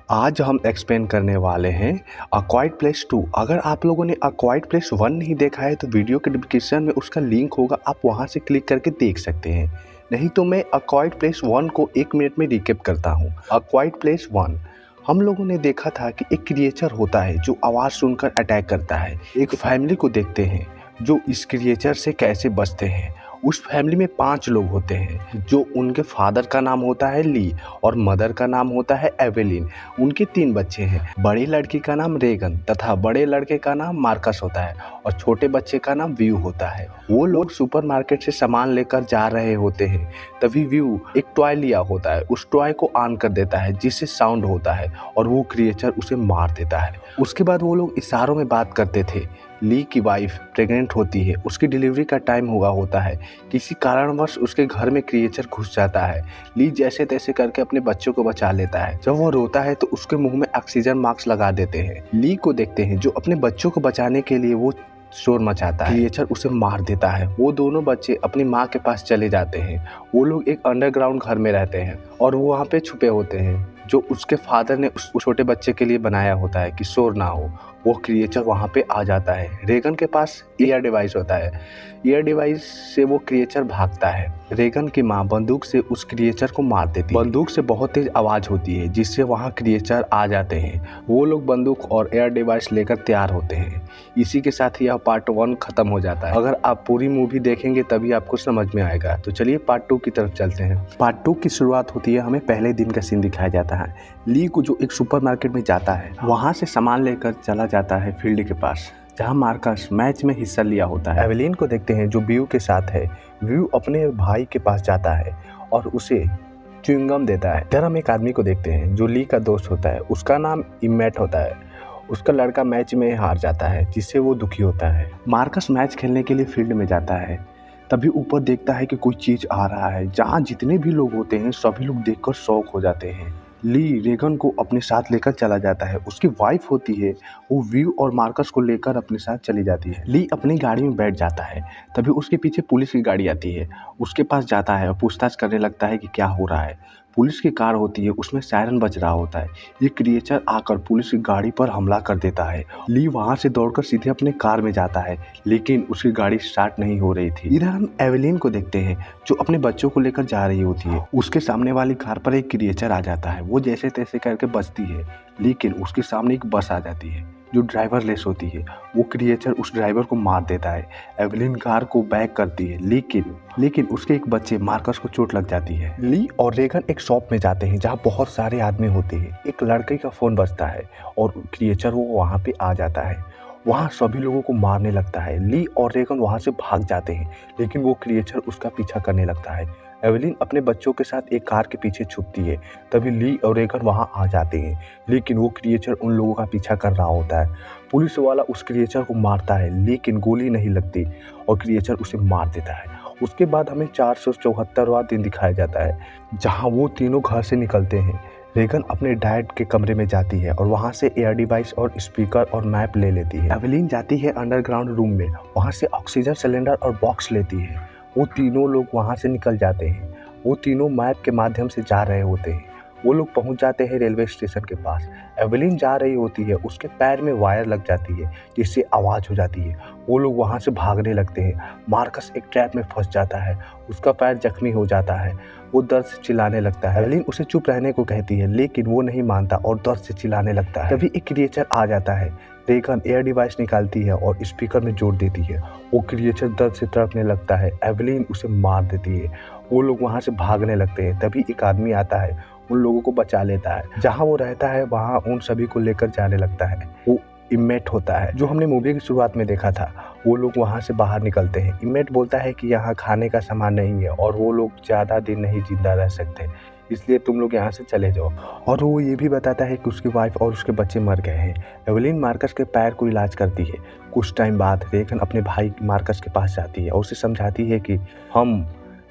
आज हम एक्सप्लेन करने वाले हैं अ क्वाइट प्लेस 2। अगर आप लोगों ने अ क्वाइट प्लेस 1 नहीं देखा है तो वीडियो के डिस्क्रिप्शन में उसका लिंक होगा, आप वहां से क्लिक करके देख सकते हैं। नहीं तो मैं अ क्वाइट प्लेस 1 को 1 मिनट में रिकैप करता हूं। अ क्वाइट प्लेस 1 हम लोगों ने देखा था कि एक क्रिएचर होता है जो आवाज़ सुनकर अटैक करता है। एक फैमिली को देखते हैं जो इस क्रिएचर से कैसे बचते हैं। उस फैमिली में 5 लोग होते हैं, जो उनके फादर का नाम होता है ली और मदर का नाम होता है एवेलिन। उनके 3 बच्चे हैं, बड़ी लड़की का नाम रेगन तथा बड़े लड़के का नाम मार्कस होता है और छोटे बच्चे का नाम व्यू होता है। वो लोग सुपरमार्केट से सामान लेकर जा रहे होते हैं, तभी व्यू एक टॉय लिया होता है, उस टॉय को ऑन कर देता है जिससे साउंड होता है और वो क्रिएचर उसे मार देता है। उसके बाद वो लोग इशारों में बात करते थे। ली की वाइफ प्रेग्नेंट होती है, उसकी डिलीवरी का टाइम हुआ होता है। किसी कारणवश उसके घर में क्रिएचर घुस जाता है। ली जैसे तैसे करके अपने बच्चों को बचा लेता है। जब वो रोता है तो उसके मुंह में ऑक्सीजन मास्क लगा देते हैं। ली को देखते हैं जो अपने बच्चों को बचाने के लिए वो शोर मचाता है। क्रिएचर उसे मार देता है। वो दोनों बच्चे अपनी माँ के पास चले जाते हैं। वो लोग एक अंडरग्राउंड घर में रहते हैं और वो वहाँ पे छुपे होते हैं, जो उसके फादर ने उस छोटे बच्चे के लिए बनाया होता है कि शोर ना हो। वो क्रिएचर वहाँ पे आ जाता है। रेगन के पास ईयर डिवाइस होता है। ईयर डिवाइस से वो क्रिएचर भागता है। रेगन की माँ बंदूक से उस क्रिएचर को मार देती है। बंदूक से बहुत तेज आवाज़ होती है जिससे वहाँ क्रिएचर आ जाते हैं। वो लोग बंदूक और एयर डिवाइस लेकर तैयार होते हैं। इसी के साथ यह पार्ट 1 खत्म हो जाता है। अगर आप पूरी मूवी देखेंगे तभी आपको समझ में आएगा। तो चलिए पार्ट 2 की तरफ चलते हैं। पार्ट 2 की शुरुआत होती है, हमें पहले दिन का सीन दिखाया जाता है। ली को जो एक सुपरमार्केट में जाता है, वहाँ से सामान लेकर चला जाता है फील्ड के पास जहाँ मार्कस मैच में हिस्सा लिया होता है। एवेलिन को देखते हैं जो व्यू के साथ है। व्यू अपने भाई के पास जाता है और उसे च्युइंगम देता है। इधर हम एक आदमी को देखते हैं जो ली का दोस्त होता है, उसका नाम इमेट होता है। उसका लड़का मैच में हार जाता है जिससे वो दुखी होता है। मार्कस मैच खेलने के लिए फील्ड में जाता है, तभी ऊपर देखता है कि कोई चीज़ आ रहा है। जहाँ जितने भी लोग होते हैं सभी लोग देखकर शॉक हो जाते हैं। ली रेगन को अपने साथ लेकर चला जाता है। उसकी वाइफ होती है, वो व्यू और मार्कस को लेकर अपने साथ चली जाती है। ली अपनी गाड़ी में बैठ जाता है, तभी उसके पीछे पुलिस की गाड़ी आती है। उसके पास जाता है और पूछताछ करने लगता है कि क्या हो रहा है। पुलिस की कार होती है, उसमें सायरन बज रहा होता है। ये क्रिएचर आकर पुलिस की गाड़ी पर हमला कर देता है। ली वहां से दौड़कर सीधे अपने कार में जाता है, लेकिन उसकी गाड़ी स्टार्ट नहीं हो रही थी। इधर हम एवेलिन को देखते हैं जो अपने बच्चों को लेकर जा रही होती है। उसके सामने वाली कार पर एक क्रिएचर आ जाता है। वो जैसे तैसे करके बचती है, लेकिन उसके सामने एक बस आ जाती है जो ड्राइवर लेस होती है। वो क्रिएचर उस ड्राइवर को मार देता है। एवेलिन कार को बैक करती है, लेकिन उसके एक बच्चे मार्कस को चोट लग जाती है। ली और रेगन एक शॉप में जाते हैं जहाँ बहुत सारे आदमी होते हैं। एक लड़के का फोन बजता है और क्रिएचर वो वहाँ पे आ जाता है। वहाँ सभी लोगों को मारने लगता है। ली और रेगन वहाँ से भाग जाते हैं, लेकिन वो क्रिएचर उसका पीछा करने लगता है। एवेलिन अपने बच्चों के साथ एक कार के पीछे छुपती है, तभी ली और रेगन वहाँ आ जाते हैं, लेकिन वो क्रिएचर उन लोगों का पीछा कर रहा होता है। पुलिस वाला उस क्रिएचर को मारता है, लेकिन गोली नहीं लगती और क्रिएचर उसे मार देता है। उसके बाद हमें 474वां दिन दिखाया जाता है जहाँ वो तीनों घर से निकलते हैं। रेगन अपने डैड के कमरे में जाती है और वहाँ से एयर डिवाइस और स्पीकर और मैप ले लेती है। एवेलिन जाती है अंडरग्राउंड रूम में, वहाँ से ऑक्सीजन सिलेंडर और बॉक्स लेती है। वो तीनों लोग वहाँ से निकल जाते हैं। वो तीनों मैप के माध्यम से जा रहे होते हैं। वो लोग पहुँच जाते हैं रेलवे स्टेशन के पास। एवेलिन जा रही होती है, उसके पैर में वायर लग जाती है जिससे आवाज़ हो जाती है। वो लोग वहाँ से भागने लगते हैं। मार्कस एक ट्रैप में फंस जाता है, उसका पैर जख्मी हो जाता है। वो दर्द से चिल्लाने लगता है। एवेलिन उसे चुप रहने को कहती है, लेकिन वो नहीं मानता और दर्द से चिल्लाने लगता है। तभी एक क्रिएचर आ जाता है। रेगन एयर डिवाइस निकालती है और स्पीकर में जोड़ देती है। वो क्रिएचर दर्द से तड़पने लगता है। एवेलिन उसे मार देती है। वो लोग वहाँ से भागने लगते हैं। तभी एक आदमी आता है, उन लोगों को बचा लेता है। जहाँ वो रहता है वहाँ उन सभी को लेकर जाने लगता है। वो इमेट होता है जो हमने मूवी की शुरुआत में देखा था। वो लोग वहाँ से बाहर निकलते हैं। इमेट बोलता है कि यहाँ खाने का सामान नहीं है और वो लोग ज़्यादा दिन नहीं जिंदा रह सकते, इसलिए तुम लोग यहाँ से चले जाओ। और वो ये भी बताता है कि उसकी वाइफ और उसके बच्चे मर गए हैं। एवेलिन मार्कस के पैर को इलाज करती है। कुछ टाइम बाद रेगन अपने भाई मार्कस के पास जाती है और उसे समझाती है कि हम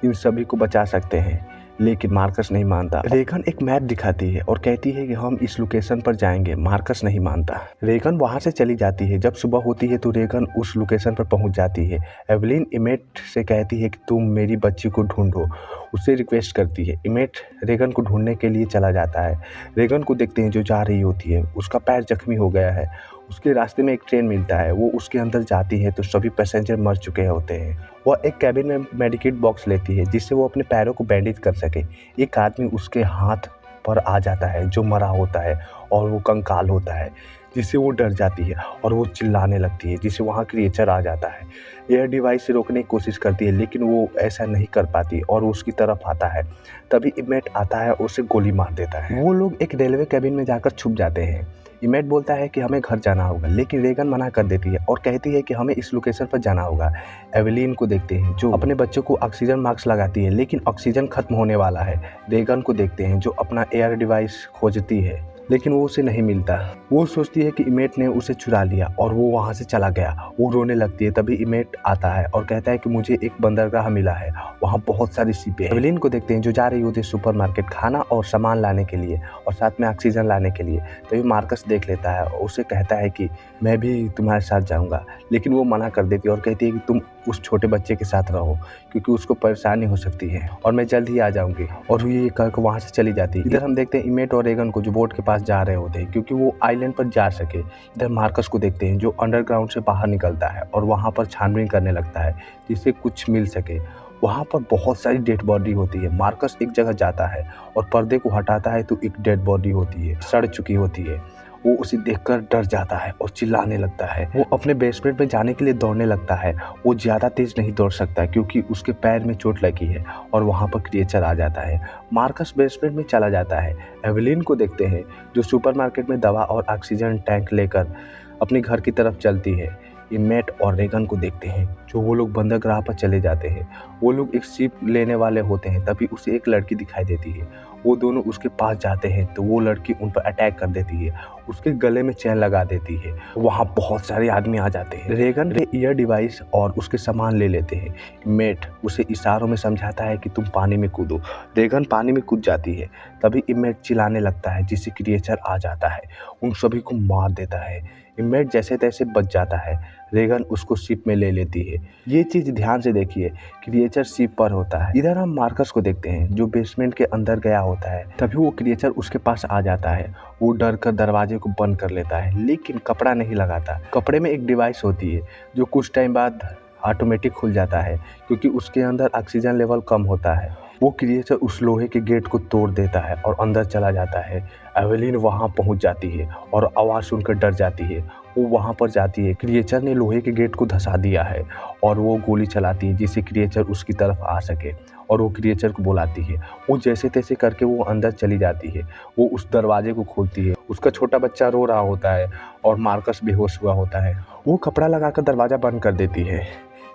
इन सभी को बचा सकते हैं, लेकिन मार्कस नहीं मानता। रेगन एक मैप दिखाती है और कहती है कि हम इस लोकेशन पर जाएंगे। मार्कस नहीं मानता। रेगन वहां से चली जाती है। जब सुबह होती है तो रेगन उस लोकेशन पर पहुंच जाती है। एवेलिन इमेट से कहती है कि तुम मेरी बच्ची को ढूंढो। उससे रिक्वेस्ट करती है। इमेट रेगन को ढूंढने के लिए चला जाता है। रेगन को देखते हैं जो जा रही होती है, उसका पैर जख्मी हो गया है। उसके रास्ते में एक ट्रेन मिलता है, वो उसके अंदर जाती है तो सभी पैसेंजर मर चुके होते हैं। वह एक कैबिन में मेडिकेट बॉक्स लेती है जिससे वो अपने पैरों को बैंडेज कर सके। एक आदमी उसके हाथ पर आ जाता है जो मरा होता है और वो कंकाल होता है, जिससे वो डर जाती है और वो चिल्लाने लगती है, जिससे वहाँ क्रिएचर आ जाता है। एयर डिवाइस से रोकने की कोशिश करती है लेकिन वो ऐसा नहीं कर पाती और वो उसकी तरफ आता है। तभी इमेट आता है और उसे गोली मार देता है। वो लोग एक रेलवे कैबिन में जाकर छुप जाते हैं। इमेट बोलता है कि हमें घर जाना होगा, लेकिन रेगन मना कर देती है और कहती है कि हमें इस लोकेशन पर जाना होगा। एवेलिन को देखते हैं जो अपने बच्चों को ऑक्सीजन मास्क लगाती है, लेकिन ऑक्सीजन खत्म होने वाला है। रेगन को देखते हैं जो अपना एयर डिवाइस खोजती है, लेकिन वो उसे नहीं मिलता। वो सोचती है कि इमेट ने उसे चुरा लिया और वो वहाँ से चला गया। वो रोने लगती है। तभी इमेट आता है और कहता है कि मुझे एक बंदरगाह मिला है, वहाँ बहुत सारी शिपें हैं। एवेलिन को देखते हैं जो जा रही होती है सुपरमार्केट खाना और सामान लाने के लिए और साथ में ऑक्सीजन लाने के लिए। तभी मार्कस देख लेता है और उसे कहता है कि मैं भी तुम्हारे साथ जाऊँगा, लेकिन वो मना कर देती है और कहती है कि तुम उस छोटे बच्चे के साथ रहो क्योंकि उसको परेशानी हो सकती है और मैं जल्द ही आ जाऊँगी। और ये कहकर वहाँ से चली जाती है। इधर हम देखते हैं इमेट और रेगन को जो बोट के पास जा रहे होते हैं क्योंकि वो आइलैंड पर जा सके। इधर मार्कस को देखते हैं जो अंडरग्राउंड से बाहर निकलता है और वहाँ पर छानबीन करने लगता है जिससे कुछ मिल सके। वहाँ पर बहुत सारी डेड बॉडी होती है। मार्कस एक जगह जाता है और पर्दे को हटाता है तो एक डेड बॉडी होती है, सड़ चुकी होती है। वो उसे देखकर डर जाता है और चिल्लाने लगता है। वो अपने बेसमेंट में जाने के लिए दौड़ने लगता है। वो ज़्यादा तेज नहीं दौड़ सकता क्योंकि उसके पैर में चोट लगी है और वहाँ पर क्रिएचर आ जाता है। मार्कस बेसमेंट में चला जाता है। एवेलिन को देखते हैं जो सुपरमार्केट में दवा और ऑक्सीजन टैंक लेकर अपने घर की तरफ चलती है। इमेट और रेगन को देखते हैं जो वो लोग बंदरगाह पर चले जाते हैं। वो लोग एक शिप लेने वाले होते हैं। तभी उसे एक लड़की दिखाई देती है। वो दोनों उसके पास जाते हैं तो वो लड़की उन पर अटैक कर देती है, उसके गले में चैन लगा देती है। वहाँ बहुत सारे आदमी आ जाते हैं। रेगन के ईयर डिवाइस और उसके सामान ले लेते हैं। इमेट उसे इशारों में समझाता है कि तुम पानी में कूदो। रेगन पानी में कूद जाती है। तभी इमेट चिल्लाने लगता है जिससे क्रिएचर आ जाता है, उन सभी को मार देता है। इमेट जैसे तैसे बच जाता है। रेगन उसको शिप में ले लेती है। ये चीज़ ध्यान से देखिए, क्रिएचर शिप पर होता है। इधर हम मार्कस को देखते हैं जो बेसमेंट के अंदर गया होता है। तभी वो क्रिएचर उसके पास आ जाता है। वो डर कर दरवाजे को बंद कर लेता है लेकिन कपड़ा नहीं लगाता। कपड़े में एक डिवाइस होती है जो कुछ टाइम बाद ऑटोमेटिक खुल जाता है क्योंकि उसके अंदर ऑक्सीजन लेवल कम होता है। वो क्रिएचर उस लोहे के गेट को तोड़ देता है और अंदर चला जाता है। एवेलिन वहाँ पहुँच जाती है और आवाज़ सुनकर डर जाती है। वो वहाँ पर जाती है। क्रिएचर ने लोहे के गेट को धंसा दिया है और वो गोली चलाती है जिससे क्रिएचर उसकी तरफ आ सके और वो क्रिएचर को बुलाती है। वो जैसे तैसे करके वो अंदर चली जाती है। वो उस दरवाजे को खोलती है। उसका छोटा बच्चा रो रहा होता है और मार्कस बेहोश हुआ होता है। वो कपड़ा लगाकर दरवाज़ा बंद कर देती है।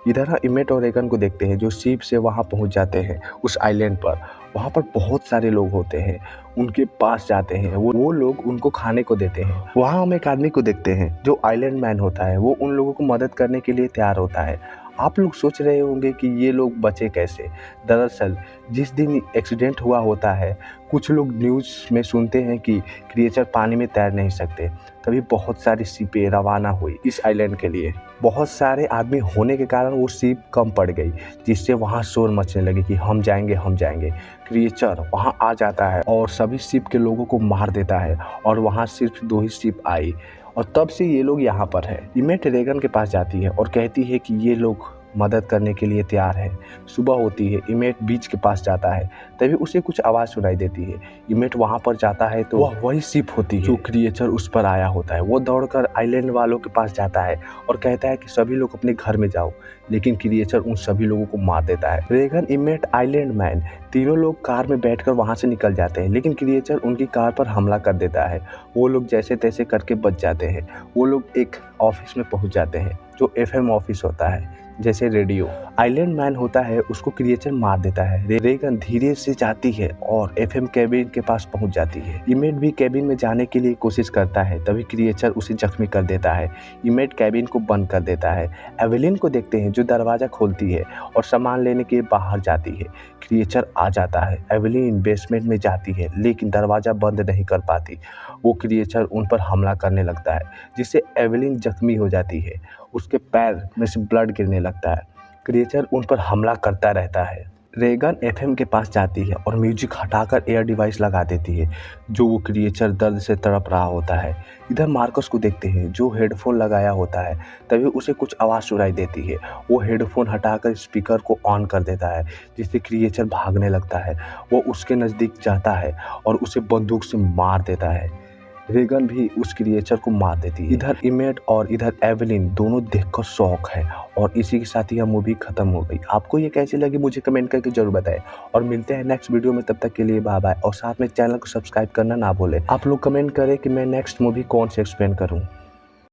इधर हम इमेट और रेगन को देखते हैं जो शिप से वहाँ पहुँच जाते हैं उस आइलैंड पर। वहाँ पर बहुत सारे लोग होते हैं, उनके पास जाते हैं। वो लोग उनको खाने को देते हैं। वहाँ हम एक आदमी को देखते हैं जो आइलैंड मैन होता है। वो उन लोगों को मदद करने के लिए तैयार होता है। आप लोग सोच रहे होंगे कि ये लोग बचे कैसे। दरअसल जिस दिन एक्सीडेंट हुआ होता है, कुछ लोग न्यूज़ में सुनते हैं कि क्रिएचर पानी में तैर नहीं सकते। तभी बहुत सारी शिपें रवाना हुई इस आइलैंड के लिए। बहुत सारे आदमी होने के कारण वो शिप कम पड़ गई, जिससे वहाँ शोर मचने लगी कि हम जाएंगे हम जाएंगे। क्रिएचर वहाँ आ जाता है और सभी शिप के लोगों को मार देता है और वहाँ सिर्फ 2 ही शिप आई और तब से ये लोग यहाँ पर है। इमेट रेगन के पास जाती है और कहती है कि ये लोग मदद करने के लिए तैयार है। सुबह होती है। इमेट बीच के पास जाता है। तभी उसे कुछ आवाज़ सुनाई देती है। इमेट वहाँ पर जाता है तो वही शिप होती है जो क्रिएचर उस पर आया होता है। वो दौड़कर आइलैंड वालों के पास जाता है और कहता है कि सभी लोग अपने घर में जाओ, लेकिन क्रिएचर उन सभी लोगों को मार देता है। रेगन, इमेट, आइलैंड मैन तीनों लोग कार में बैठकर वहाँ से निकल जाते हैं, लेकिन क्रिएचर उनकी कार पर हमला कर देता है। वो लोग जैसे तैसे करके बच जाते हैं। वो लोग एक ऑफिस में पहुँच जाते हैं जो FM ऑफिस होता है, जैसे रेडियो। आइलैंड मैन होता है, उसको क्रिएचर मार देता है। रेगन धीरे से जाती है और FM कैबिन के पास पहुंच जाती है। इमेट भी कैबिन में जाने के लिए कोशिश करता है। तभी क्रिएचर उसे जख्मी कर देता है। इमेट कैबिन को बंद कर देता है। एवेलिन को देखते हैं जो दरवाज़ा खोलती है और सामान लेने के बाहर जाती है। क्रिएचर आ जाता है। एवेलिन बेसमेंट में जाती है लेकिन दरवाज़ा बंद नहीं कर पाती। वो क्रिएचर उन पर हमला करने लगता है जिससे एवेलिन जख्मी हो जाती है। उसके पैर में से ब्लड गिरने लगता है। क्रिएचर उन पर हमला करता रहता है। रेगन एफएम के पास जाती है और म्यूजिक हटाकर एयर डिवाइस लगा देती है। जो वो क्रिएचर दर्द से तड़प रहा होता है। इधर मार्कस को देखते हैं जो हेडफोन लगाया होता है। तभी उसे कुछ आवाज़ सुनाई देती है। वो हेडफोन हटाकर स्पीकर को ऑन कर देता है, जिससे क्रिएचर भागने लगता है। वो उसके नज़दीक जाता है और उसे बंदूक से मार देता है। रेगन भी उस क्रिएचर को मार देती है। इधर इमेट और इधर एवेलिन दोनों देखकर शॉक है और इसी के साथ यह मूवी खत्म हो गई। आपको ये कैसी लगी मुझे कमेंट करके जरूर बताएं और मिलते हैं नेक्स्ट वीडियो में। तब तक के लिए बाय बाय और साथ में चैनल को सब्सक्राइब करना ना भूलें। आप लोग कमेंट करें कि मैं नेक्स्ट मूवी कौन सी एक्सप्लेन करूँ।